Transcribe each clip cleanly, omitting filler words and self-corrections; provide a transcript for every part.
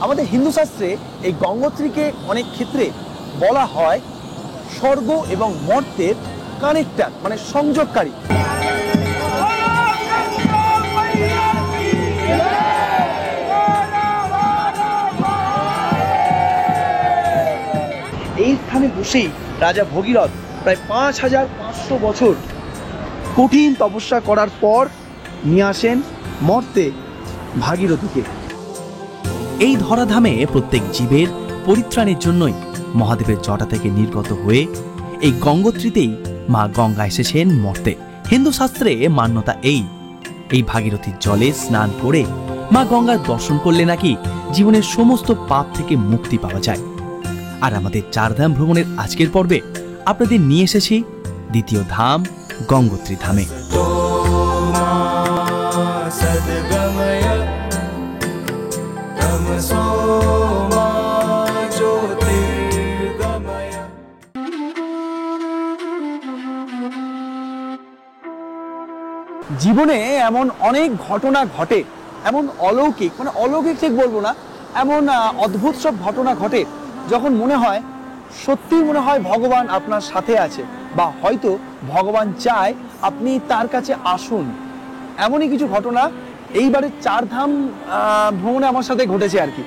আমাদের হিন্দু শাস্ত্রে এই গঙ্গোত্রীকে অনেক ক্ষেত্রে বলা হয় স্বর্গ এবং মর্তের কানেক্টর, মানে সংযোগকারী। এই স্থানে বসেই রাজা ভগীরথ প্রায় 5500 বছর কঠিন তপস্যা করার পর নিয়ে আসেন মর্তে ভাগীরথীকে। এই ধরাধামে প্রত্যেক জীবের পরিত্রাণের জন্যই মহাদেবের জটা থেকে নির্গত হয়ে এই গঙ্গোত্রীতেই মা গঙ্গা এসেছেন মর্তে। হিন্দু শাস্ত্রে মান্যতা এই ভাগীরথীর জলে স্নান করে মা গঙ্গার দর্শন করলে নাকি জীবনের সমস্ত পাপ থেকে মুক্তি পাওয়া যায়। আর আমাদের চারধাম ভ্রমণের আজকের পর্বে আপনাদের নিয়ে এসেছি দ্বিতীয় ধাম গঙ্গোত্রী ধামে। জীবনে এমন অনেক ঘটনা ঘটে, এমন অলৌকিক, মানে অলৌকিক ঠিক বলবো না, এমন অদ্ভুত সব ঘটনা ঘটে যখন মনে হয় সত্যিই মনে হয় ভগবান আপনার সাথে আছে, বা হয়তো ভগবান চায় আপনি তার কাছে আসুন। এমনই কিছু ঘটনা এইবারে চারধাম ভ্রমণে আমার সাথে ঘটেছে আর কি।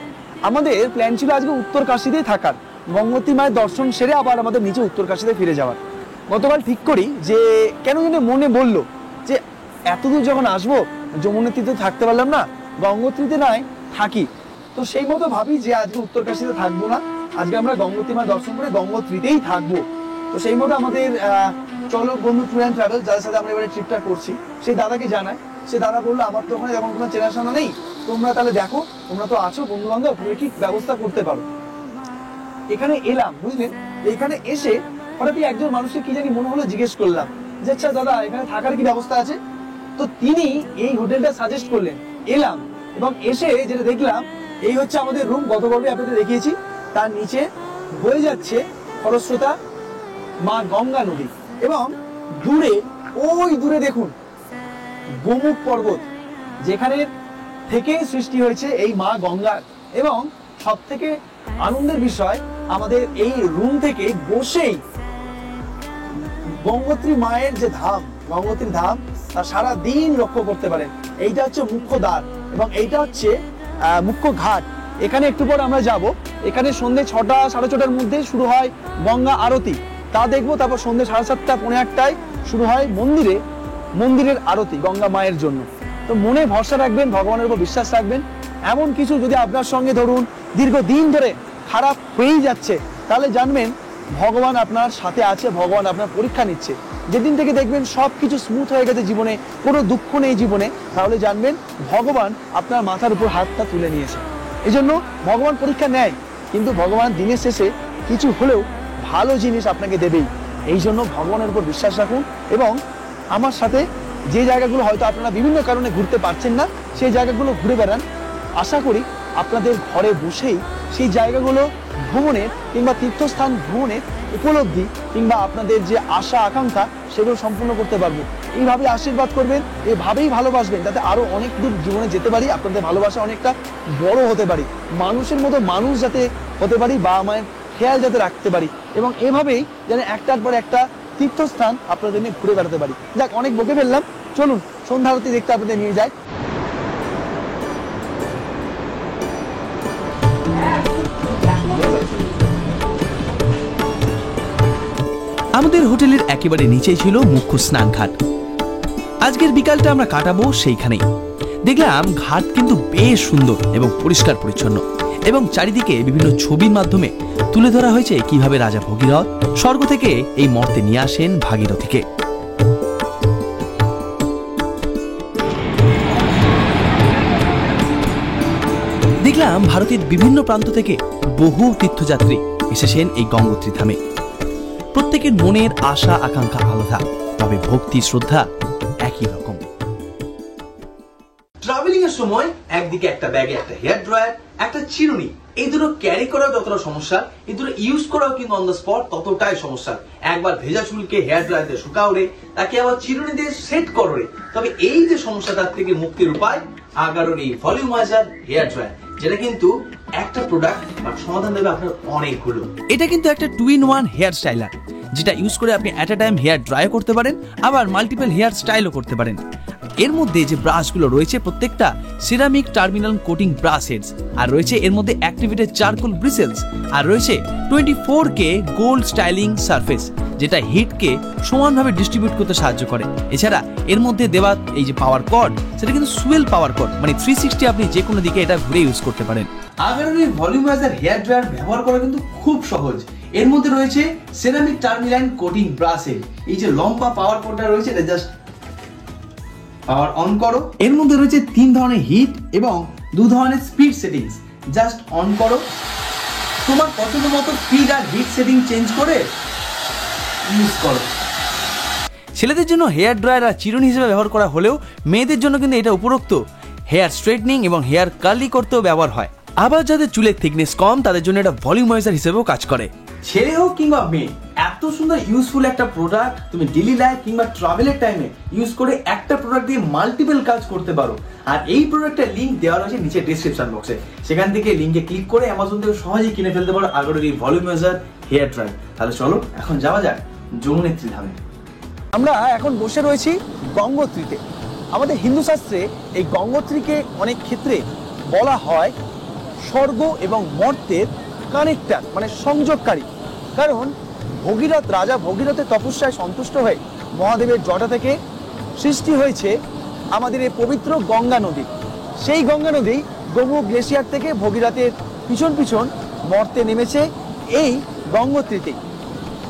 আমাদের প্ল্যান ছিল আজকে উত্তরকাশীতেই থাকার, গঙ্গোত্রী মায়ের দর্শন সেরে আবার আমাদের নিচে উত্তরকাশীতে ফিরে যাওয়ার। গতকাল ঠিক করি যে কেন যেন মনে বললো যে এতদূর যখন আসবো যমুনেত্রীতে থাকতে পারলাম না, গঙ্গোত্রীতে নয় থাকি। তো সেই মতো ভাবি যে আজকে উত্তরকাশীতে থাকবো না, আজকে আমরা গঙ্গোত্রী মা দর্শন করে গঙ্গোত্রীতেই থাকবো। তো সেই মতো আমাদের চলো বন্ধু ট্যুর অ্যান্ড ট্রাভেল, যাদের সাথে আমরা এবারে ট্রিপটা করছি, সেই দাদাকে জানায়। সে দাদা বললো আমার তো ওখানে যেমন কোনো চেনাশোনা নেই, তোমরা তাহলে দেখো, তোমরা তো আছো বন্ধু বান্ধব, তুমি কি ব্যবস্থা করতে পারো। এখানে এলাম, বুঝলেন, এখানে এসে হঠাৎই একজন মানুষকে কি জানি মনে হলো, জিজ্ঞেস করলাম যে আচ্ছা দাদা এখানে থাকার কি ব্যবস্থা আছে। তো তিনি এই হোটেলটা সাজেস্ট করলেন। এলাম এবং এসে যেটা দেখলাম, এই হচ্ছে আমাদের রুম, গত পর্বে আপনাদের দেখিয়েছি। তার নিচে বয়ে যাচ্ছে খরস্রোতা মা গঙ্গা নদী, এবং দূরে ওই দূরে দেখুন গোমুখ পর্বত, যেখানে থেকেই সৃষ্টি হয়েছে এই মা গঙ্গার। এবং সব থেকে আনন্দের বিষয়, আমাদের এই রুম থেকে বসেই গঙ্গোত্রী মায়ের যে ধাম, গঙ্গোত্রী ধাম, তা সারা দিন লক্ষ্য করতে পারেন। এইটা হচ্ছে মুখ্য দ্বার এবং এইটা হচ্ছে মুখ্য ঘাট। এখানে একটু পর আমরা যাব। এখানে সন্ধ্যে 6টা সাড়ে 6টার মধ্যে শুরু হয় গঙ্গা আরতি, তা দেখবো। তারপর সন্ধ্যে 7:30 পৌনে 8টায় শুরু হয় মন্দিরের আরতি গঙ্গা মায়ের জন্য। তো মনে ভরসা রাখবেন, ভগবানের উপর বিশ্বাস রাখবেন। এমন কিছু যদি আপনার সঙ্গে ধরুন দীর্ঘদিন ধরে খারাপ হয়েই যাচ্ছে, তাহলে জানবেন ভগবান আপনার সাথে আছে, ভগবান আপনার পরীক্ষা নিচ্ছে। যেদিন থেকে দেখবেন সব কিছু স্মুথ হয়ে গেছে জীবনে, কোনো দুঃখ নেই জীবনে, তাহলে জানবেন ভগবান আপনার মাথার উপর হাতটা তুলে নিয়েছে। এই জন্য ভগবান পরীক্ষা নেয়, কিন্তু ভগবান দিনের শেষে কিছু হলেও ভালো জিনিস আপনাকে দেবেই। এই জন্য ভগবানের উপর বিশ্বাস রাখুন এবং আমার সাথে যে জায়গাগুলো হয়তো আপনারা বিভিন্ন কারণে ঘুরতে পারছেন না, সেই জায়গাগুলো ঘুরে বেড়ান। আশা করি আপনাদের ঘরে বসেই সেই জায়গাগুলো ভ্রমণের কিংবা তীর্থস্থান ভ্রমণের উপলব্ধি কিংবা আপনাদের যে আশা আকাঙ্ক্ষা, সেগুলো সম্পূর্ণ করতে পারবো। এইভাবে আশীর্বাদ করবেন, এভাবেই ভালোবাসবেন, যাতে আরো অনেক দূর জীবনে যেতে পারি, আপনাদের ভালোবাসা অনেকটা বড় হতে পারি, মানুষের মতো মানুষ যাতে হতে পারি, বা মায়ের খেয়াল যাতে রাখতে পারি, এবং এভাবেই যেন একটার পর একটা তীর্থস্থান আপনাদের নিয়ে ঘুরে বেড়াতে পারি। যাক, অনেক বকে ফেললাম, চলুন সন্ধ্যা আরতি দেখতে আপনাদের নিয়ে যাই। আমাদের হোটেলের একেবারে নিচেই ছিল মুখ্য স্নানঘাট। আজকের বিকালটা আমরা কাটাবো সেইখানেই। দেখলাম ঘাট কিন্তু বেশ সুন্দর এবং পরিষ্কার পরিচ্ছন্ন, এবং চারিদিকে বিভিন্ন ছবির মাধ্যমে তুলে ধরা হয়েছে কিভাবে রাজা ভগীরথ স্বর্গ থেকে এই মর্তে নিয়ে আসেন ভাগীরথীকে। দেখলাম ভারতের বিভিন্ন প্রান্ত থেকে বহু তীর্থযাত্রী এসেছেন এই গঙ্গোত্রী ধামে। প্রত্যেকের মনের আশা আকাঙ্ক্ষা আলাদা, তবে ভক্তি শ্রদ্ধা একই রকম। ট্রাভেলিং এর সময় একদিকে একটা ব্যাগে একটা হেয়ার ড্রায়ার, একটা চিরুনি, এই দুটো ক্যারি করা যতটা সমস্যা, এই দুটো ইউজ করাও কিন্তু অন দ্য স্পট ততটাই সমস্যা। একবার ভেজা চুলকে হেয়ার ড্রায়ার দিয়ে শুকাও রে, তাকে আবার চিরুনি দিয়ে সেট করো রে। তবে এই যে সমস্যাটার থেকে মুক্তির উপায়, আগারোর এই ভলিউমাইজার হেয়ার ড্রায়ার, যেটা কিন্তু একটা প্রোডাক্ট বাট সমাধান দেবে আপনার অনেকগুলো। এটা কিন্তু একটা 2-in-1 হেয়ার স্টাইলার, যেটা ইউজ করে আপনি at a time hair dry করতে পারেন, আবার মাল্টিপল হেয়ার স্টাইলও করতে পারেন। এর মধ্যে যে ব্রাশগুলো রয়েছে প্রত্যেকটা ceramic tourmaline coating brush heads, আর রয়েছে এর মধ্যে অ্যাক্টিভেটেড চারকোল ব্রিসেলস, আর রয়েছে 24K গোল্ড স্টাইলিং সারফেস, যেটা হিটকে সমানভাবে ডিস্ট্রিবিউট করতে সাহায্য করে। এছাড়া এর মধ্যে দেওয়া এই যে পাওয়ার কর্ড, সেটা কিন্তু সুয়েল পাওয়ার কর্ড, মানে 360 আপনি যে কোনো দিকে এটা ঘুরে ইউজ করতে পারেন। আগারোনির ভলিউমাইজার হেয়ার ড্রায়ার ব্যবহার করা কিন্তু খুব সহজ। এর মধ্যে রয়েছে ceramic tourmaline coating brush head, এই যে লম্বা পাওয়ার কর্ডটা রয়েছে, এটা জাস্ট পাওয়ার অন করো। এর মধ্যে রয়েছে 3 ধরনের হিট এবং 2 ধরনের স্পিড সেটিংস, জাস্ট অন করো। তোমার পছন্দ মতো স্পিড আর হিট সেটিং চেঞ্জ করে ইউজ করো। ছেলেদের জন্য হেয়ার ড্রায়ার আর চিরুনি হিসেবে ব্যবহার করা হলেও মেয়েদের জন্য কিন্তু এটা উপরোক্ত হেয়ার স্ট্রেটনিং এবং হেয়ার কার্লি করতেও ব্যবহার হয়। আবার যাদের চুলের থিকনেস কম তাদের জন্য এটা ভলিউমাইজার হিসেবেও কাজ করে। ছেলে হোক কিংবা মেয়ে, এত সুন্দর ইউজফুল একটা প্রোডাক্ট তুমি ডেইলি লাইফ কিংবা ট্রাভেলের টাইমে ইউজ করে একটা প্রোডাক্ট দিয়ে মাল্টিপল কাজ করতে পারো। আর এই প্রোডাক্টের লিংক দেওয়া রয়েছে নিচে ডেসক্রিপশন বক্সে, সেখান থেকে লিংকে ক্লিক করে অ্যামাজন থেকে সহজেই কিনে ফেলতে পারো আগারোনির এই ভলিউমাইজার হেয়ার ড্রায়ার। তাহলে চলো এখন যাওয়া যাক যমুনেত্রী ধামে। আমরা এখন বসে রয়েছি গঙ্গোত্রীতে। আমাদের হিন্দু শাস্ত্রে এই গঙ্গোত্রীকে অনেক ক্ষেত্রে বলা হয় স্বর্গ এবং মর্তের কানেক্টার, মানে সংযোগকারী। কারণ ভগীরথ, রাজা ভগীরথের তপস্যায় সন্তুষ্ট হয়ে মহাদেবের জটা থেকে সৃষ্টি হয়েছে আমাদের এই পবিত্র গঙ্গা নদী। সেই গঙ্গা নদী গোমু গ্লেশিয়ার থেকে ভগীরথের পিছন পিছন মর্তে নেমেছে এই গঙ্গোত্রীতেই,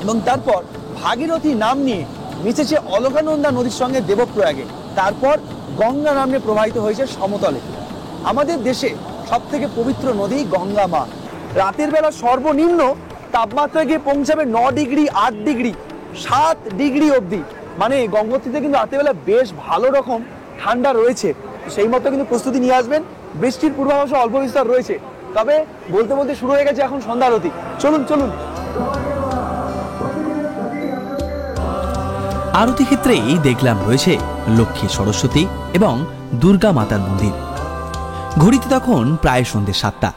এবং তারপর ভাগীরথী নাম নিয়ে মিশেছে অলকানন্দা নদীর সঙ্গে দেবপ্রয়াগে, তারপর গঙ্গা নামে প্রবাহিত হয়েছে সমতলে। আমাদের দেশে সব থেকে পবিত্র নদী গঙ্গা মা। রাতের বেলা সর্বনিম্ন তাপমাত্রা গিয়ে পৌঁছাবে 9 ডিগ্রি, 8 ডিগ্রি, 7 ডিগ্রি অবধি। মানে গঙ্গোত্রীতে কিন্তু রাতের বেলা বেশ ভালো রকম ঠান্ডা রয়েছে। সেই মতো কিন্তু প্রস্তুতি নিয়ে আসবেন। বৃষ্টির পূর্বাভাসও অল্প বিস্তর রয়েছে, তবে বলতে বলতে শুরু হয়ে গেছে এখন সন্ধ্যা আরতি। চলুন চলুন। আরতি ক্ষেত্রেই দেখলাম রয়েছে লক্ষ্মী, সরস্বতী এবং দুর্গা মাতার মন্দির। ঘড়িতে তখন প্রায় সন্ধ্যে 7টা।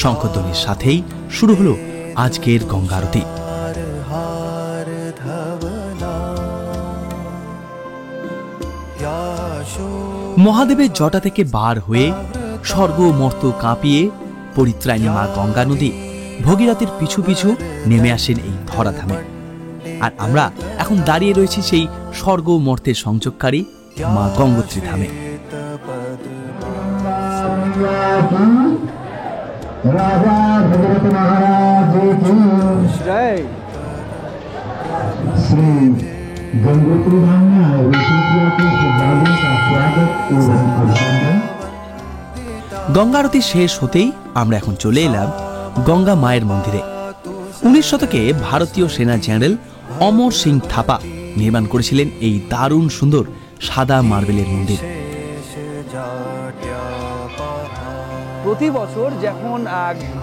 শঙ্খধ্বনির সাথেই শুরু হলো আজকের গঙ্গা আরতি। মহাদেবের জটা থেকে বার হয়ে স্বর্গ মর্ত কাঁপিয়ে পরিত্রাণী মা গঙ্গা নদী ভগীরথের পিছু পিছু নেমে আসেন এই ধরাধামে। আর আমরা এখন দাঁড়িয়ে রয়েছি সেই স্বর্গ মর্তের সংযোগকারী মা গঙ্গোত্রী ধামে। গঙ্গা আরতি শেষ হতেই আমরা এখন চলে এলাম গঙ্গা মায়ের মন্দিরে। 19 শতকে ভারতীয় সেনা জেনারেল অমর সিং থাপা নির্মাণ করেছিলেন এই দারুণ সুন্দর সাদা মার্বেলের মন্দির। প্রতি বছর যখন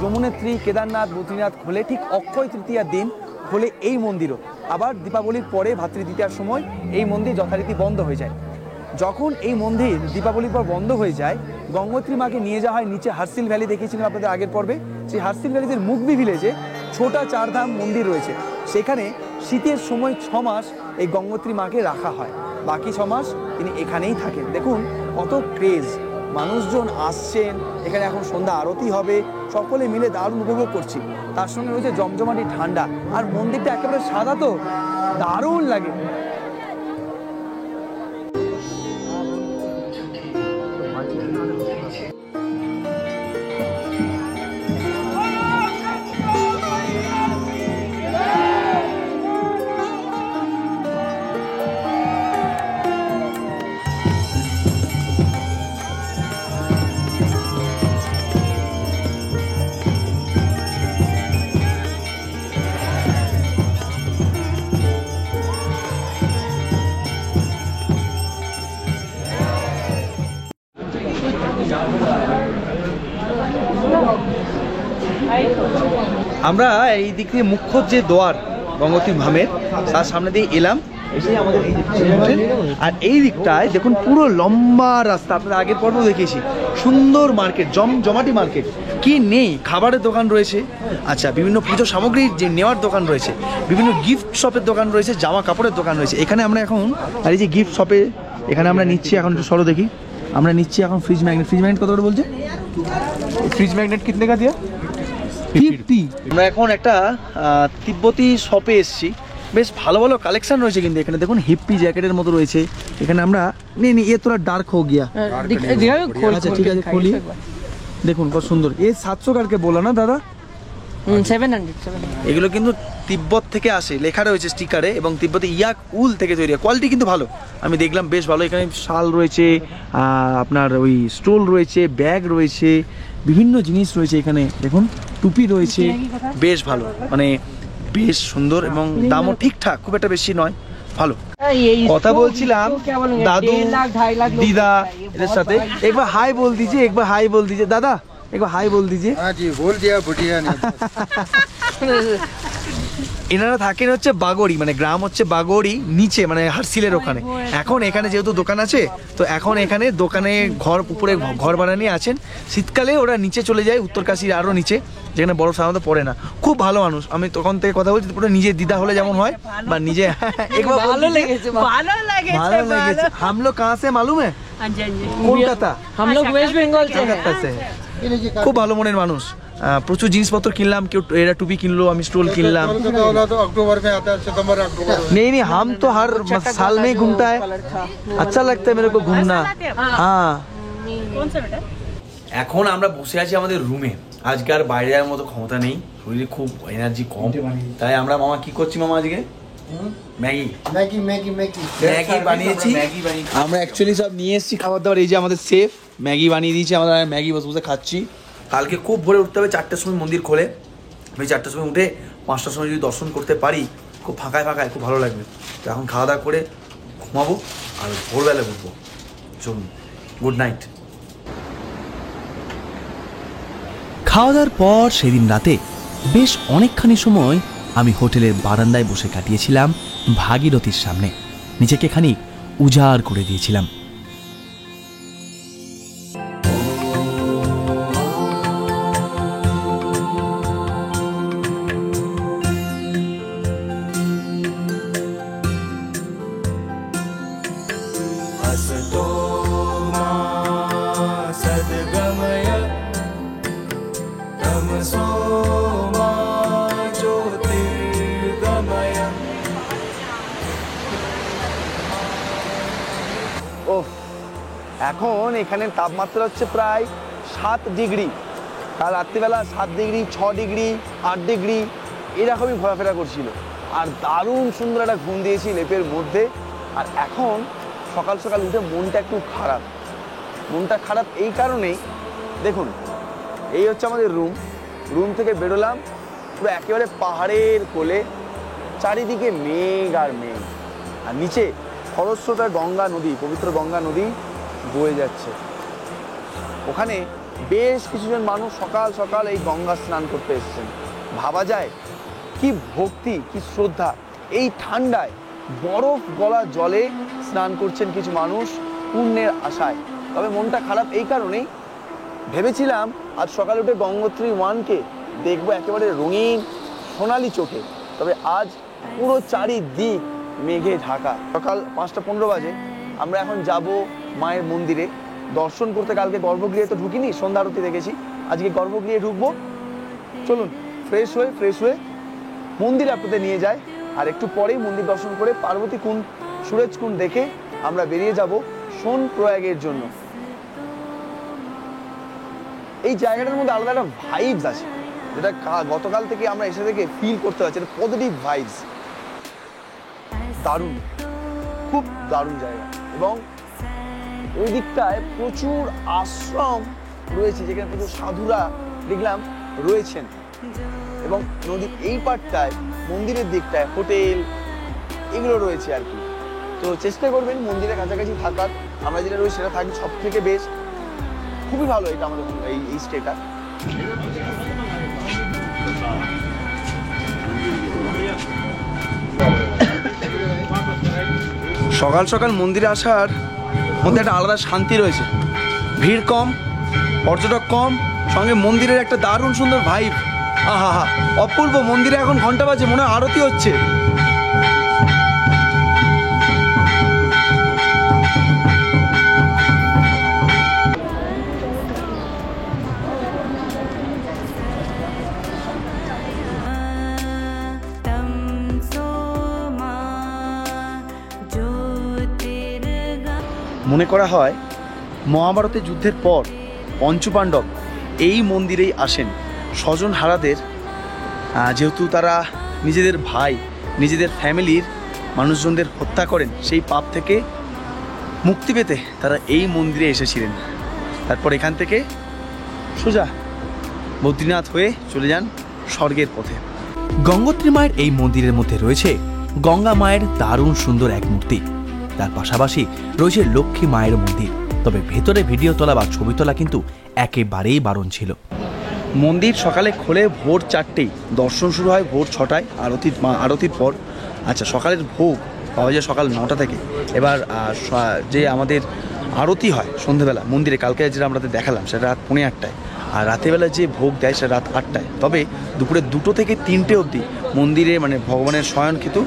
যমুনেত্রী, কেদারনাথ, বদ্রীনাথ খোলে, ঠিক অক্ষয় তৃতীয়ার দিন খোলে এই মন্দিরও। আবার দীপাবলির পরে ভাতৃদ্বিতীয়ার সময় এই মন্দির যথারীতি বন্ধ হয়ে যায়। যখন এই মন্দির দীপাবলির পর বন্ধ হয়ে যায়, গঙ্গোত্রী মাকে নিয়ে যাওয়া হয় নিচে হার্সিল ভ্যালি, দেখিয়েছিলাম আপনাদের আগের পর্বে। সেই হার্সিল ভ্যালিতে মুগবি ভিলেজে ছোটা চারধাম মন্দির রয়েছে। সেখানে শীতের সময় 6 মাস এই গঙ্গোত্রী মাকে রাখা হয়, বাকি 6 মাস তিনি এখানেই থাকেন। দেখুন কত ক্রেজ, মানুষজন আসছেন এখানে। এখন সন্ধ্যা আরতি হবে, সকলে মিলে দারুণ উপভোগ করছি। তার সঙ্গে রয়েছে জমজমাটি ঠান্ডা, আর মন্দিরটা একেবারে সাদা, তো দারুণ লাগে। আমরা এই দিক থেকে মুখ্য যে দোয়ার গঙ্গোত্রী ধামের, তার সামনে দিয়ে এলাম, এসে আমাদের এই আর এই দিকটায় দেখুন পুরো লম্বা রাস্তা, আপনাদের আগের পর্ব দেখিয়েছি। সুন্দর মার্কেট, জমজমাটি মার্কেট, কি নেই? খাবারের দোকান রয়েছে, আচ্ছা বিভিন্ন পুজো সামগ্রীর যে নেওয়ার দোকান রয়েছে, বিভিন্ন গিফট শপের দোকান রয়েছে, জামা কাপড়ের দোকান রয়েছে। এখানে আমরা এখন আর এই যে গিফট শপে এখানে আমরা নিচ্ছি এখন, একটু সরো দেখি, আমরা নিচ্ছি এখন ফ্রিজ ম্যাগনেট। ফ্রিজ ম্যাগনেট কত করে বলছে? फ्रिज मैग्नेट कितने का दिया? 50। আমরা এখন একটা তিব্বতী শপে এসেছি, বেশ ভালো ভালো কালেকশন রয়েছে কিন্তু এখানে দেখুন, হিপ্পি জ্যাকেটের মতো রয়েছে এখানে। আমরা নেই এ তোরা ডার্ক হো গিয়া। আচ্ছা ঠিক আছে, খুলি দেখুন কত সুন্দর। এ 700 কারকে বলা না দাদা? 700 এগুলো কিন্তু তিব্বত থেকে আসে, লেখা রয়েছে স্টিকারে, এবং তিব্বতে ইয়াক উল থেকে তৈরি। কোয়ালিটি কিন্তু ভালো, আমি দেখলাম বেশ ভালো। এখানে শাল রয়েছে, আপনার ওই স্টোল রয়েছে, ব্যাগ রয়েছে, বিভিন্ন জিনিস রয়েছে এখানে দেখুন, টুপি রয়েছে, বেশ ভালো, মানে বেশ সুন্দর, এবং দামও ঠিকঠাক, খুব একটা বেশি নয়, ভালো। কথা বলছিলাম দাদু দিদা এদের সাথে, একবার হাই বল দিজিয়ে, একবার হাই বল দিজিয়ে দাদা, একবার হাই বল দিজিয়ে। हाँ जी बोल दिया बुढ़िया ने। এনারা থাকেন হচ্ছে বাগড়ি, মানে গ্রাম হচ্ছে বাগড়ি নিচে, মানে হারসিলের ওখানে। এখন এখানে যেহেতু দোকান আছে, তো এখন এখানে দোকানে ঘর, উপরে ঘর ভাড়া নিয়ে আছেন। শীতকালে ওরা নিচে চলে যায়, উত্তরকাশীর আরও নিচে, যেখানে বরফ সাধারণত পড়ে না। খুব ভালো মানুষ, আমি তখন থেকে কথা বলছি, পুরো নিজের দিদা হলে যেমন হয়, বা নিজে ভালো লেগেছে। ভালো লেগেছে। हम लोग कहाँ से मालूम है? কলকাতা। हम लोग वेस्ट बंगाल से हैं। কলকাতা से। খুব ভালো মনের মানুষ। প্রচুর জিনিসপত্র কিনলাম, কেউ এরা টুপি কিনলো, আমি স্টোল কিনলাম। कोलकाता वाला तो अक्टूबर में आता है, सितंबर अक्टूबर में। नहीं नहीं, हम तो हर साल में घूमता है, अच्छा लगता है मेरे को घूमना। हाँ, এখন আমরা বসে আছি আমাদের রুমে। আজকে আর বাইরে যাওয়ার মতো ক্ষমতা নেই, শরীরে খুব এনার্জি কম, তাই আমরা মামা কি করছি মামা আজকে? Maggi Maggi Maggi Maggi Maggi বানিয়েছি আমরা। অ্যাকচুয়ালি সব নিয়ে এসেছি খাবার দাবার। এই যে আমাদের শেফ ম্যাগি বানিয়ে দিয়েছে, আমরা ম্যাগি বসে বসে খাচ্ছি। কালকে খুব ভোরে উঠতে হবে, 4টার সময় মন্দির খোলে। আমি 4টার সময় উঠে 5টার সময় যদি দর্শন করতে পারি, খুব ফাঁকায় ফাঁকায় খুব ভালো লাগবে। তো এখন খাওয়া দাওয়া করে ঘুমাবো, আর ভোরবেলা উঠবো। চলুন, গুড নাইট। খাওয়া দাওয়ার পর সেদিন রাতে বেশ অনেকখানি সময় আমি হোটেলের বারান্দায় বসে কাটিয়েছিলাম ভাগীরথীর সামনে। নিজেকে খানিক উজাড় করে দিয়েছিলাম। ও, এখন এখানে তাপমাত্রা হচ্ছে প্রায় 7 ডিগ্রি। কাল রাত্রিবেলা 7 ডিগ্রি, 6 ডিগ্রি, 8 ডিগ্রি এরকমই ঘোরাফেরা করছিল। আর দারুণ সুন্দর একটা ঘুম দিয়েছি লেপের মধ্যে। আর এখন সকাল সকাল উঠে মনটা একটু খারাপ। মনটা খারাপ এই কারণেই, দেখুন এই হচ্ছে আমাদের রুম। রুম থেকে বেরোলাম, পুরো একেবারে পাহাড়ের কোলে, চারিদিকে মেঘ আর মেঘ, আর নিচে খরস্রোতা গঙ্গা নদী, পবিত্র গঙ্গা নদী বয়ে যাচ্ছে। ওখানে বেশ কিছুজন মানুষ সকাল সকাল এই গঙ্গা স্নান করতে এসেছেন। ভাবা যায় কি ভক্তি, কি শ্রদ্ধা, এই ঠান্ডায় বরফ গলা জলে স্নান করছেন কিছু মানুষ পুণ্যের আশায়। তবে মনটা খারাপ এই কারণেই, ভেবেছিলাম আজ সকালে উঠে গঙ্গোত্রী 1কে দেখবো একেবারে রঙিন সোনালি চোখে, তবে আজ পুরো চারিদিক মেঘে ঢাকা। সকাল 5:15 বাজে। আমরা এখন যাব মায়ের মন্দিরে দর্শন করতে। কালকে গর্ভগৃহে তো ঢুকিনি, সন্ধ্যা আরতি দেখেছি, আজকে গর্ভগৃহে ঢুকবো। চলুন ফ্রেশ হয়ে মন্দিরে আপনাদের নিয়ে যায়, আর একটু পরেই মন্দির দর্শন করে পার্বতী কুণ্ড, সুরজ কুণ্ড দেখে আমরা বেরিয়ে যাব সোনপ্রয়াগের জন্য। এই জায়গাটার মধ্যে আলাদা একটা ভাইবস আছে, যেটা গতকাল থেকে আমরা এসে থেকে ফিল করতে পারছি। এটা পজিটিভ ভাইবস, দারুণ, খুব দারুণ জায়গা। এবং ওই দিকটায় প্রচুর আশ্রম রয়েছে, যেখানে প্রচুর সাধুরা দেখলাম রয়েছেন। এবং নদীর এই পাড়টায়, মন্দিরের দিকটায় হোটেল এগুলো রয়েছে আর কি। তো চেষ্টা করবেন মন্দিরের কাছাকাছি থাকার। আমরা যেটা রয়েছে সেটা থাকি সব থেকে বেস্ট, খুবই ভালো এটা আমাদের এই স্টেটা। সকাল সকাল মন্দিরে আসার মধ্যে একটা আলাদা শান্তি রয়েছে। ভিড় কম, পর্যটক কম, সঙ্গে মন্দিরের একটা দারুণ সুন্দর ভাইব। আহা হা, অপূর্ব। মন্দিরে এখন ঘন্টা বাজে, মনে হয় আরতি হচ্ছে। মনে করা হয় মহাভারতের যুদ্ধের পর পঞ্চপাণ্ডব এই মন্দিরেই আসেন স্বজন হারাদের, যেহেতু তারা নিজেদের ভাই, নিজেদের ফ্যামিলির মানুষজনদের হত্যা করেন, সেই পাপ থেকে মুক্তি পেতে তারা এই মন্দিরে এসেছিলেন। তারপর এখান থেকে সোজা বদ্রীনাথ হয়ে চলে যান স্বর্গের পথে। গঙ্গোত্রী মায়ের এই মন্দিরের মধ্যে রয়েছে গঙ্গা মায়ের দারুণ সুন্দর এক মূর্তি। তার পাশাপাশি রয়েছে লক্ষ্মী মায়ের মন্দির। তবে ভেতরে ভিডিও তোলা বা ছবি তোলা কিন্তু একেবারেই বারণ ছিল। মন্দির সকালে খোলে ভোর 4টেই, দর্শন শুরু হয় ভোর 6টায় আরতির পর। আচ্ছা, সকালের ভোগ পাওয়া যায় সকাল 9টা থেকে। এবার যে আমাদের আরতি হয় সন্ধ্যেবেলা মন্দিরে, কালকে যেটা আমরা দেখালাম সেটা রাত 8:30টায়, আর রাতেরবেলা যে ভোগ দেয় সেটা রাত 8টায়। তবে দুপুরে 2টো থেকে 3টে অবধি মন্দিরে মানে ভগবানের শয়ন কিন্তু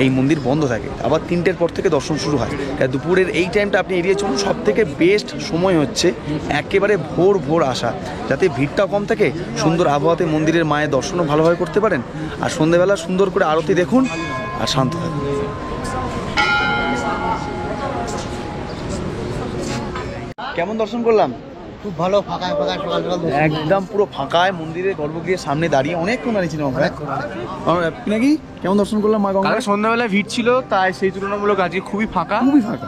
এই মন্দির বন্ধ থাকে। আবার 3টের পর থেকে দর্শন শুরু হয়। দুপুরের এই টাইমটা আপনি এড়িয়ে চলুন। সব থেকে বেস্ট সময় হচ্ছে একেবারে ভোর আসা, যাতে ভিড়টা কম থাকে, সুন্দর আবহাওয়াতে মন্দিরের মায়ের দর্শনও ভালোভাবে করতে পারেন। আর সন্ধ্যেবেলা সুন্দর করে আরতি দেখুন আর শান্ত থাকুন। কেমন দর্শন করলাম? খুব ভালো, ফাঁকা ফাঁকা, সকাল সকাল একদম পুরো ফাঁকায় মন্দিরের গর্ভগৃহের সামনে দাঁড়িয়ে অনেকক্ষণ দাঁড়িয়েছিলাম আমরা। নাকি কেমন দর্শন করলাম মা গঙ্গা? কালকে সন্ধ্যাবেলায় ভিড় ছিল, তাই সেই তুলনামূলক আজকে খুবই ফাঁকা,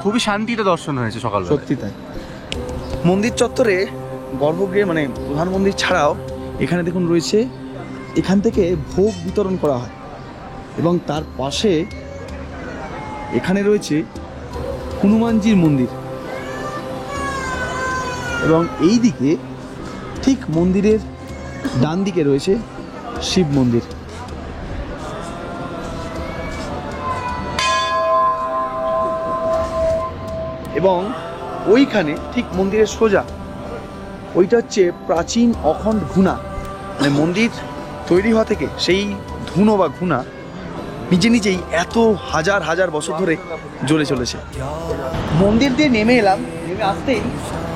খুবই শান্তিতে দর্শন হয়েছে সকাল। সত্যি তাই। মন্দির চত্বরে গর্ভগৃহে মানে প্রধান মন্দির ছাড়াও এখানে দেখুন রয়েছে, এখান থেকে ভোগ বিতরণ করা হয়। এবং তার পাশে এখানে রয়েছে হনুমানজির মন্দির। এবং এই দিকে ঠিক মন্দিরের ডান দিকে রয়েছে শিব মন্দির। এবং ওইখানে ঠিক মন্দিরের সোজা ওইটা হচ্ছে প্রাচীন অখণ্ড ঘুণা, মানে মন্দির তৈরি হওয়া থেকে সেই ধুনো বা ঘুণা নিজে নিজেই এত হাজার হাজার বছর ধরে জ্বলে চলেছে। মন্দির দিয়ে নেমে এলাম, নেমে আসতেই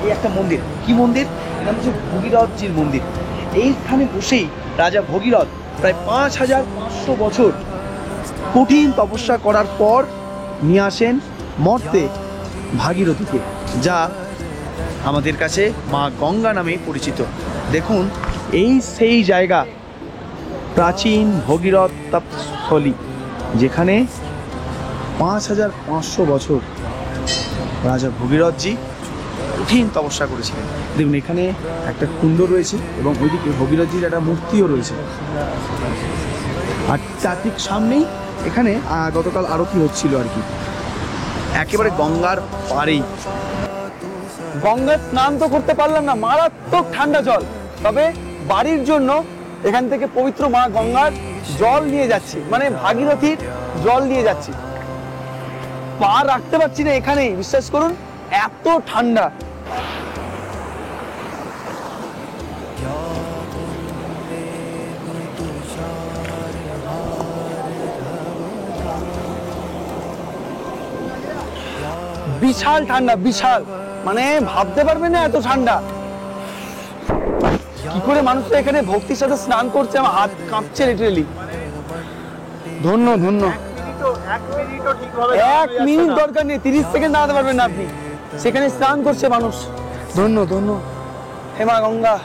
এই একটা মন্দির। কি মন্দির? এটা হচ্ছে ভগীরথজির মন্দির। এইখানে বসেই রাজা ভগীরথ প্রায় 5500 বছর কঠিন তপস্যা করার পর নিয়ে আসেন মর্তে ভাগীরথীকে, যা আমাদের কাছে মা গঙ্গা নামে পরিচিত। দেখুন, এই সেই জায়গা, প্রাচীন ভগীরথ তপস্থলী, যেখানে 5500 বছর রাজা ভগীরথজি কঠিন তপস্যা করেছিলেন। দেখুন, এখানে একটা কুণ্ড রয়েছে এবং ওইদিকে ভগীরথজির একটা মূর্তিও রয়েছে। আর তার ঠিক সামনেই এখানে গতকাল আরতি হচ্ছিল আর কি, একেবারে গঙ্গার পাড়েই। গঙ্গার স্নান তো করতে পারলাম না, মারাত্মক ঠান্ডা জল। তবে বাড়ির জন্য এখান থেকে পবিত্র মা গঙ্গার জল নিয়ে যাচ্ছি, মানে ভাগীরথীর জল নিয়ে যাচ্ছি। পা রাখতে পারছি না এখানেই, বিশ্বাস করুন, এত ঠান্ডা। বিশাল ঠান্ডা, বিশাল, মানে ভাবতে পারবেন না এত ঠান্ডা। কি করে মানুষ তো এখানে ভক্তির সাথে স্নান করছে, আমার হাত কাঁপছে লিটারেলি। ধন্য ধন্য। 1 মিনিট দরকার নেই, 30 সেকেন্ড দাঁড়াতে পারবেন না আপনি। সেখানে স্নান করছে মানুষ। ধন্য ধন্য হে মা গঙ্গা।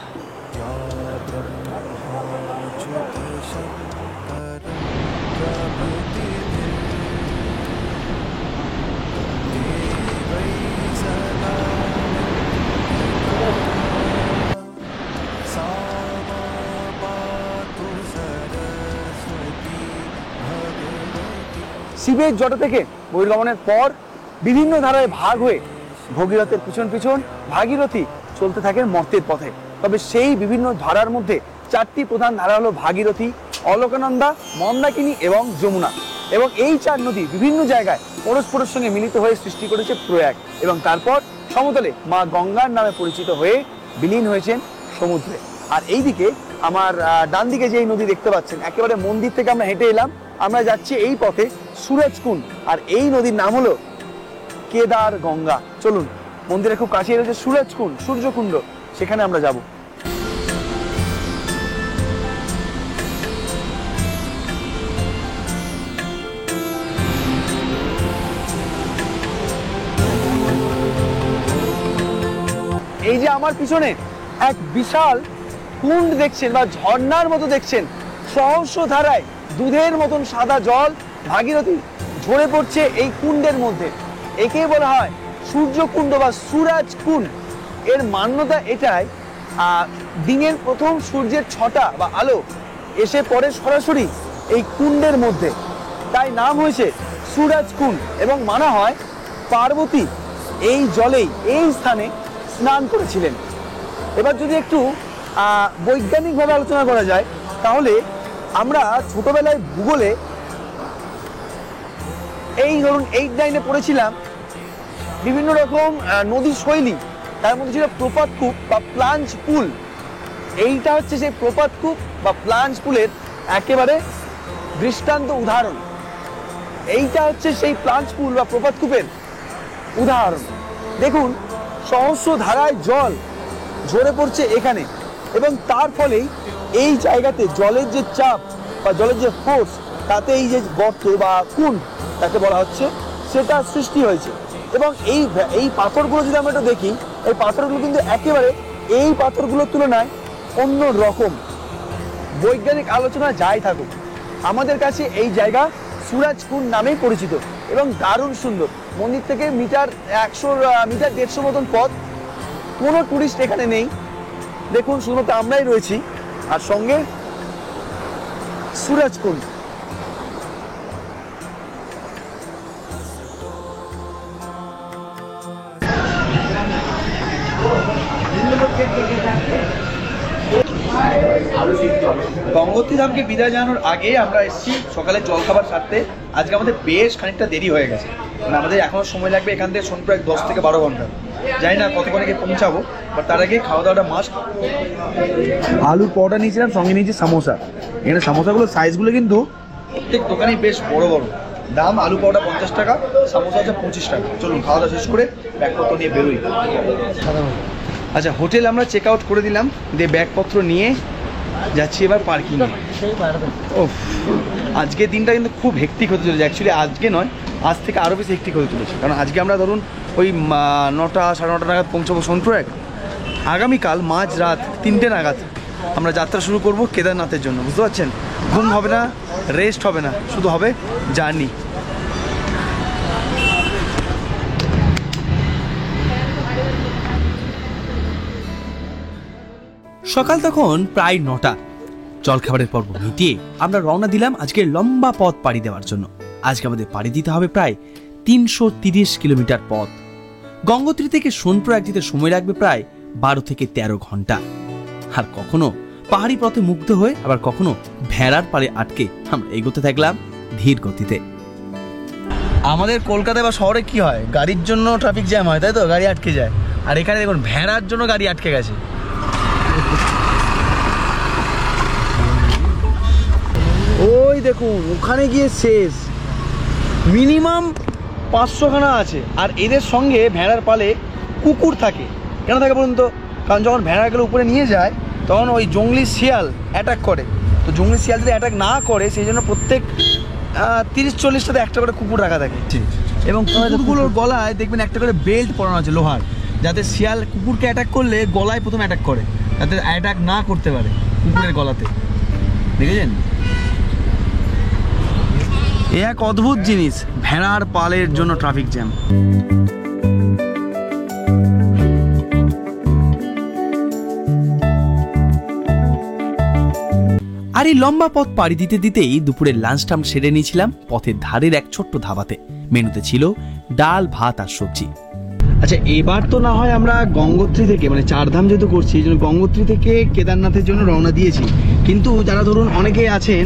শিবের জটা থেকে বহির্গমনের পর বিভিন্ন ধারায় ভাগ হয়ে ভগীরথের পিছন পিছন ভাগীরথী চলতে থাকেন মর্তের পথে। তবে সেই বিভিন্ন ধারার মধ্যে 4টি প্রধান ধারা হলো ভাগীরথী, অলকানন্দা, মন্দাকিনী এবং যমুনা। এবং এই 4 নদী বিভিন্ন জায়গায় পরস্পরের সঙ্গে মিলিত হয়ে সৃষ্টি করেছে প্রয়াগ, এবং তারপর সমতলে মা গঙ্গার নামে পরিচিত হয়ে বিলীন হয়েছেন সমুদ্রে। আর এইদিকে আমার ডান দিকে যে এই নদী দেখতে পাচ্ছেন, একেবারে মন্দির থেকে আমরা হেঁটে এলাম, আমরা যাচ্ছি এই পথে সুরজকুণ্ড, আর এই নদীর নাম হলো কেদার গঙ্গা। চলুন, মন্দিরের খুব কাছে রয়েছে সুরজকুণ্ড, সূর্যকুণ্ড, সেখানে আমরা যাব। এই যে আমার পিছনে এক বিশাল কুণ্ড দেখছেন বা ঝর্ণার মতো দেখছেন, সহস্র ধারায় দুধের মতন সাদা জল ভাগীরথী ঝরে পড়ছে এই কুণ্ডের মধ্যে। একে বলা হয় সূর্যকুণ্ড বা সুরাজ কুণ্ড। এর মান্যতা এটাই, দিনের প্রথম সূর্যের ছটা বা আলো এসে পড়ে সরাসরি এই কুণ্ডের মধ্যে, তাই নাম হয়েছে সুরাজ কুণ্ড। এবং মানা হয় পার্বতী এই জলেই এই স্থানে স্নান করেছিলেন। এবার যদি একটু বৈজ্ঞানিকভাবে আলোচনা করা যায়, তাহলে আমরা ছোটবেলায় ভূগোলে এই ধরুন 8-9-এ পড়েছিলাম বিভিন্ন রকম নদী শৈলী, তার মধ্যে ছিল প্রপাতকূপ বা প্লাঞ্জ পুল। এইটা হচ্ছে সেই প্রপাতকূপ বা প্লাঞ্জ পুলের একেবারে দৃষ্টান্ত উদাহরণ। এইটা হচ্ছে সেই প্লাঞ্জ পুল বা প্রপাতকূপের উদাহরণ। দেখুন, সহস্র ধারায় জল ঝরে পড়ছে এখানে, এবং তার ফলেই এই জায়গাতে জলের যে চাপ বা জলের যে ফোর্স, তাতে এই যে গর্ত বা কুণ্ড তাকে বলা হচ্ছে, সেটা সৃষ্টি হয়েছে। এবং এই পাথরগুলো যদি আমরা একটু দেখি, এই পাথরগুলো কিন্তু একেবারে এই পাথরগুলোর তুলনায় অন্য রকম। বৈজ্ঞানিক আলোচনা যাই থাকুক, আমাদের কাছে এই জায়গা সুরাজকুণ্ড নামেই পরিচিত এবং দারুণ সুন্দর। মন্দির থেকে 100-150 মতন পথ। কোনো টুরিস্ট এখানে নেই, দেখুন শুধুমাত্র আমরাই রয়েছি, আর সঙ্গে সুরজকুণ্ড। গঙ্গোত্রী ধামকে বিদায় জানানোর আগে আমরা এসেছি সকালে জলখাবার সারতে। আজকে আমাদের বেশ খানিকটা দেরি হয়ে গেছে, মানে আমাদের এখনো সময় লাগবে এখান থেকে সোনপুর 10 থেকে 12 ঘন্টা। জানি না কতক্ষণে গিয়ে পৌঁছাবো, বাট তার আগে খাওয়া দাওয়াটা মাস্ট। আলুর পরোটা নিয়েছিলাম, সঙ্গে নিয়েছি সামোসা। এখানে সামোসাগুলো সাইজগুলো কিন্তু প্রত্যেক দোকানেই বেশ বড় বড়। দাম আলু পরোটা 50 টাকা, সামোসা হচ্ছে 25 টাকা। চলুন খাওয়া দাওয়া শেষ করে ব্যাগপত্র নিয়ে বেরোই। আচ্ছা, হোটেল আমরা চেক আউট করে দিলাম, দিয়ে ব্যাগপত্র নিয়ে যাচ্ছি এবার পার্কিংয়ে। ও, আজকের দিনটা কিন্তু খুব হেক্টিক হতে চলেছে। অ্যাকচুয়ালি আজকে নয়, আজ থেকে আরও বেশি হেক্টিক হতে চলেছে, কারণ আজকে আমরা ধরুন ওই 9টা সাড়ে 9টা নাগাদ পৌঁছাবো সোনপুর। আগামীকাল মাঝ রাত 3টে নাগাদ আমরা যাত্রা শুরু করব কেদারনাথের জন্য। বুঝতে পারছেন, ঘুম হবে না, রেস্ট হবে না, শুধু হবে জার্নি। সকাল তখন প্রায় 9টা। জলখাবারের পর্ব মিটিয়ে আমরা রওনা দিলাম আজকে লম্বা পথ পাড়ি দেওয়ার জন্য। আজকে আমাদের পাড়ি দিতে হবে প্রায় 330 কিলোমিটার পথ। গঙ্গোত্রী থেকে সোনপুর যেতে সময় লাগবে প্রায় 12 থেকে 13 ঘন্টা। আর কখনো পাহাড়ি পথে মুগ্ধ হয়ে, আবার কখনো ভেড়ার পাড়ে আটকে আমরা এগোতে থাকলাম ধীর গতিতে। আমাদের কলকাতায় বা শহরে কি হয়, গাড়ির জন্য ট্রাফিক জ্যাম হয়, তাই তো, গাড়ি আটকে যায়। আর এখানে দেখুন ভেড়ার জন্য গাড়ি আটকে গেছে। ওই দেখুন ওখানে গিয়ে শেষ, মিনিমাম 500 খানা আছে। আর এদের সঙ্গে ভেড়ার পালে কুকুর থাকে। কেন থাকে বলুন তো? কারণ যখন ভেড়াগুলো উপরে নিয়ে যায়, তখন ওই জঙ্গলি শিয়াল অ্যাটাক করে। তো জঙ্গলি শিয়াল যদি অ্যাটাক না করে, সেই জন্য প্রত্যেক 30-40টাতে একটা করে কুকুর রাখা থাকে। এবং কুকুরগুলোর গলায় দেখবেন একটা করে বেল্ট পরানো আছে লোহার, যাতে শিয়াল কুকুরকে অ্যাটাক করলে গলায় প্রথম অ্যাটাক করে, যাতে অ্যাটাক না করতে পারে কুকুরের গলাতে। দেখেছেন, এ এক অদ্ভুত জিনিস, ভেড়ার পালের জন্য ট্রাফিক জ্যাম। আর এই লম্বা পথ পাড়ি দিতে দিতেই দুপুরের লাঞ্চটা আমরা সেরে নিয়েছিলাম পথের ধারের এক ছোট্ট ধাবাতে। মেনুতে ছিল ডাল, ভাত আর সবজি। আচ্ছা, এবার তো না হয় আমরা গঙ্গোত্রী থেকে, মানে 4 ধাম যেহেতু করছি, এই জন্য গঙ্গোত্রী থেকে কেদারনাথের জন্য রওনা দিয়েছি। কিন্তু যারা ধরুন অনেকেই আছেন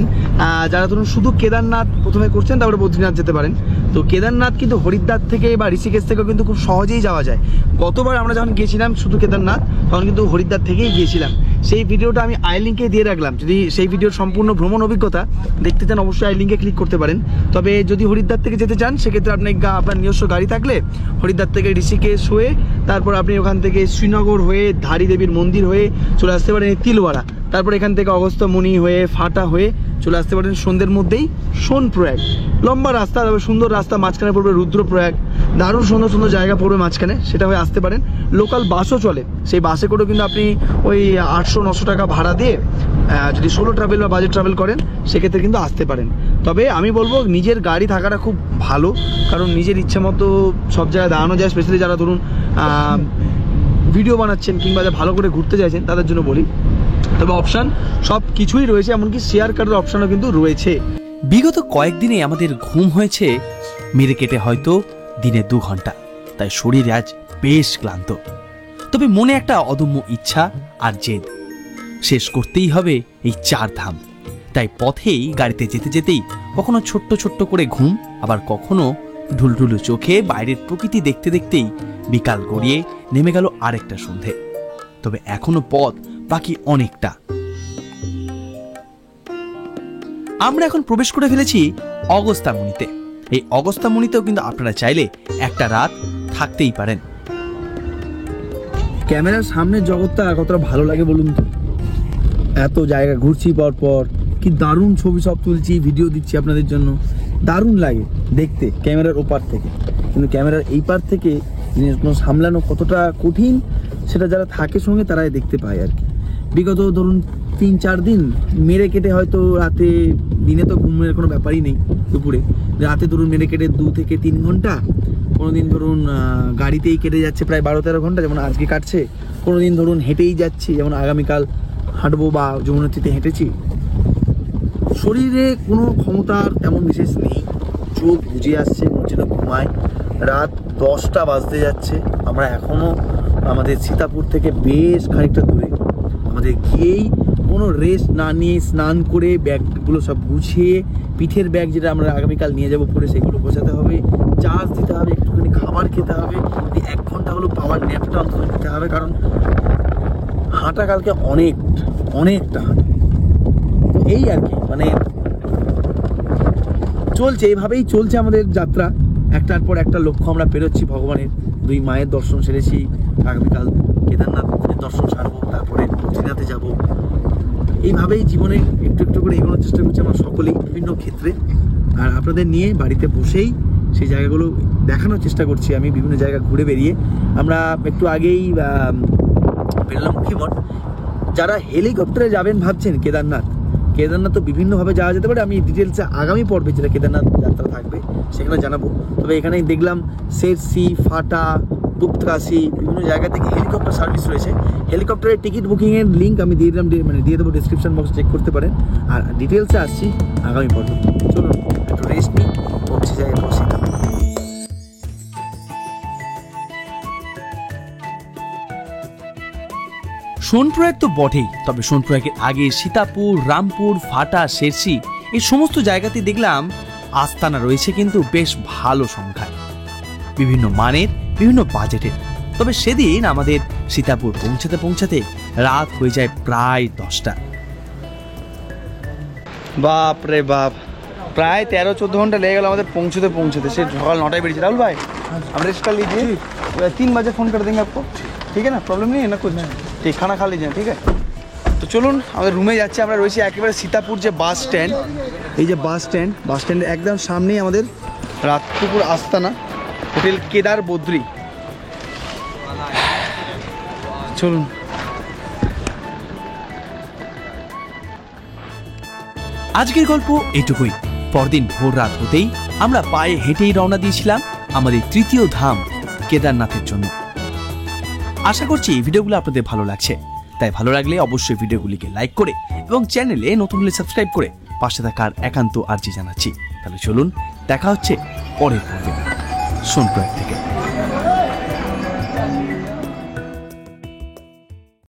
যারা ধরুন শুধু কেদারনাথ প্রথমে করছেন, তারপরে বদ্রীনাথ যেতে পারেন। তো কেদারনাথ কিন্তু হরিদ্বার থেকে বা ঋষিকেশ থেকেও কিন্তু খুব সহজেই যাওয়া যায়। গতবার আমরা যখন গিয়েছিলাম শুধু কেদারনাথ, তখন কিন্তু হরিদ্বার থেকেই গিয়েছিলাম। সেই ভিডিওটা আমি আই লিঙ্কে দিয়ে রাখলাম। যদি সেই ভিডিওর সম্পূর্ণ ভ্রমণ অভিজ্ঞতা দেখতে চান অবশ্যই আই লিঙ্কে ক্লিক করতে পারেন। তবে যদি হরিদ্বার থেকে যেতে চান সেক্ষেত্রে আপনি আপনার নিজস্ব গাড়ি থাকলে হরিদ্বার থেকে ঋষিকেশ হয়ে তারপর আপনি ওখান থেকে শ্রীনগর হয়ে ধারী দেবীর মন্দির হয়ে চলে আসতে পারেন তিলওয়ারা, তারপর এখান থেকে অগস্ত্যমুনি হয়ে ফাটা হয়ে চলে আসতে পারেন সন্ধ্যের মধ্যেই সোনপ্রয়াগ। লম্বা রাস্তা, তবে সুন্দর রাস্তা, মাঝখানে পড়বে রুদ্রপ্রয়াগ, দারুণ সুন্দর সুন্দর জায়গা পড়বে মাঝখানে, সেটা হয়ে আসতে পারেন। লোকাল বাসও চলে, সেই বাসে করেও কিন্তু আপনি ওই 800-900 টাকা ভাড়া দিয়ে যদি সোলো ট্রাভেল বা বাজেট ট্রাভেল করেন সেক্ষেত্রে কিন্তু আসতে পারেন। তবে আমি বলবো নিজের গাড়ি থাকাটা খুব ভালো, কারণ নিজের ইচ্ছে মতো সব জায়গায় দাঁড়ানো যায়। স্পেশালি যারা ধরুন ভিডিও বানাচ্ছেন কিংবা যারা ভালো করে ঘুরতে চাইছেন তাদের জন্য বলি। তবে অপশান সব কিছুই রয়েছে, এমনকি শেয়ার কারের অপশানও কিন্তু রয়েছে। বিগত কয়েকদিনে আমাদের ঘুম হয়েছে মেরে কেটে হয়তো দিনে 2 ঘন্টা, তাই শরীর আজ বেশ ক্লান্ত। তবে মনে একটা অদম্য ইচ্ছা আর জেদ, শেষ করতেই হবে এই 4 ধাম। তাই পথেই গাড়িতে যেতে যেতেই কখনো ছোট্ট ছোট্ট করে ঘুম, আবার কখনো ঢুলঢুলু চোখে বাইরের প্রকৃতি দেখতে দেখতেই বিকাল গড়িয়ে নেমে গেল আরেকটা সন্ধে। তবে এখনো পথ বাকি অনেকটা। আমরা এখন প্রবেশ করে ফেলেছি অগস্ত্যমুনিতে। এই অগস্ত্যমুনিতেও কিন্তু আপনারা চাইলে একটা রাত থাকতেই পারেন। ক্যামেরার সামনের জগৎটা কতটা ভালো লাগে বলুন তো। এত জায়গা ঘুরছি পরপর, কি দারুণ ছবি সব তুলছি, ভিডিও দিচ্ছি আপনাদের জন্য, দারুণ লাগে দেখতে ক্যামেরার ওপার থেকে। কিন্তু ক্যামেরার এই পার থেকে জিনিসগুলো সামলানো কতটা কঠিন সেটা যারা থাকে সঙ্গে তারাই দেখতে পায় আর কি। বিগত ধরুন 3-4 দিন মেরে কেটে হয়তো রাতে, দিনে তো ঘুমের কোনো ব্যাপারই নেই, দুপুরে রাতে ধরুন মেরে কেটে 2 থেকে 3 ঘন্টা, কোনো দিন ধরুন গাড়িতেই কেটে যাচ্ছে প্রায় 12-13 ঘন্টা, যেমন আজকে কাটছে। কোনো দিন ধরুন হেঁটেই যাচ্ছি, যেমন আগামীকাল হাঁটবো বা যমুনোত্রীতে হেঁটেছি। শরীরে কোনো ক্ষমতার তেমন বিশেষ নেই, চোখ বুঝে আসছে, মনে হচ্ছে না ঘুমায়। রাত 10টা বাজতে যাচ্ছে, আমরা এখনও আমাদের সীতাপুর থেকে বেশ খানিকটা দূরে। আমাদের গিয়েই কোনো রেস্ট না নিয়ে স্নান করে ব্যাগগুলো সব গুছিয়ে, পিঠের ব্যাগ যেটা আমরা আগামীকাল নিয়ে যাবো পরে সেগুলো গোছাতে হবে, চার্জ দিতে হবে, একটুখানি খাবার খেতে হবে, 1 ঘন্টা হলো পাওয়ার ন্যাপটা অন্তত নিতে হবে, কারণ হাঁটা কালকে অনেকটা হাঁটা। এই আর কি, মানে চলছে, এইভাবেই চলছে আমাদের যাত্রা। একটার পর একটা লক্ষ্য আমরা পেরোচ্ছি ভগবানের। 2 মায়ের দর্শন সেরেছি, আগামীকাল কেদারনাথের দর্শন সারবো, তারপরে বদ্রীনাথে যাব। এইভাবেই জীবনে একটু একটু করে এগোনোর চেষ্টা করছি আমরা সকলেই বিভিন্ন ক্ষেত্রে। আর আপনাদের নিয়ে বাড়িতে বসেই সেই জায়গাগুলো দেখানোর চেষ্টা করছি আমি, বিভিন্ন জায়গা ঘুরে বেরিয়ে। আমরা একটু আগেই বেরোলাম মুখিমঠ। যারা হেলিকপ্টারে যাবেন ভাবছেন কেদারনাথ তো বিভিন্নভাবে যাওয়া যেতে পারে। আমি ডিটেলসে আগামী পর্বে যেটা কেদারনাথ যাত্রা থাকবে সেখানে জানাবো। তবে এখানেই দেখলাম শেরসি, ফাটা, গুপ্তকাশি বিভিন্ন জায়গা থেকে হেলিকপ্টার সার্ভিস রয়েছে। হেলিকপ্টারের টিকিট বুকিংয়ের লিঙ্ক আমি দিয়ে দিলাম, দিয়ে দেবো ডিসক্রিপশন বক্স, চেক করতে পারেন। আর ডিটেলসে আসছি আগামী পর্বে। চলুন একটু রেস্ট নিই, পৌঁছে যায় এরপর সীতাপুর। সোনপ্রয়াগ তো বটেই, তবে সোনপ্রয়াগের আগে সীতাপুর, রামপুর, ফাটা, শেরসি এই সমস্ত জায়গাতে দেখলাম আস্তানা রয়েছে কিন্তু বেশ ভালো সংখ্যায়, বিভিন্ন মানের, বিভিন্ন বাজেটের। তবে সেদিন আমাদের সীতাপুর পৌঁছাতে রাত হয়ে যায় প্রায় 10টা। বাপ রে বাপ, প্রায় 13-14 ঘন্টা লেগে গেল আমাদের পৌঁছতে। সে সকাল 9টায় বেরিয়েছে। राहुल भाई हम रेस्ट कर लीजिए, 3 बजे फ़ोन कर देंगे आपको, ठीक है ना? प्रॉब्लम नहीं है ना कुछ? ठीक, खाना खा लीजिए, ঠিক আছে? তো চলুন আমাদের রুমে যাচ্ছি। আমরা রয়েছি একেবারে সীতাপুর যে বাস স্ট্যান্ড, এই যে বাস স্ট্যান্ডের একদম সামনেই আমাদের রাতপুর আস্তানা, হোটেল কেদার বদ্রী। চলুন। আজকের গল্প এইটুকুই। পরদিন ভোর রাত হতেই আমরা পায়ে হেঁটেই রওনা দিয়েছিলাম আমাদের 3য় ধাম কেদারনাথের জন্য। আশা করছি ভিডিওগুলো আপনাদের ভালো লাগছে। তাই ভালো লাগলে অবশ্যই ভিডিওগুলিকে লাইক করে এবং চ্যানেলে নতুন হলে সাবস্ক্রাইব করে পাশে থাকার একান্ত আর্জি জানাচ্ছি। তাহলে চলুন, দেখা হচ্ছে পরের পর্বে সোনপ্রয়াগ থেকে।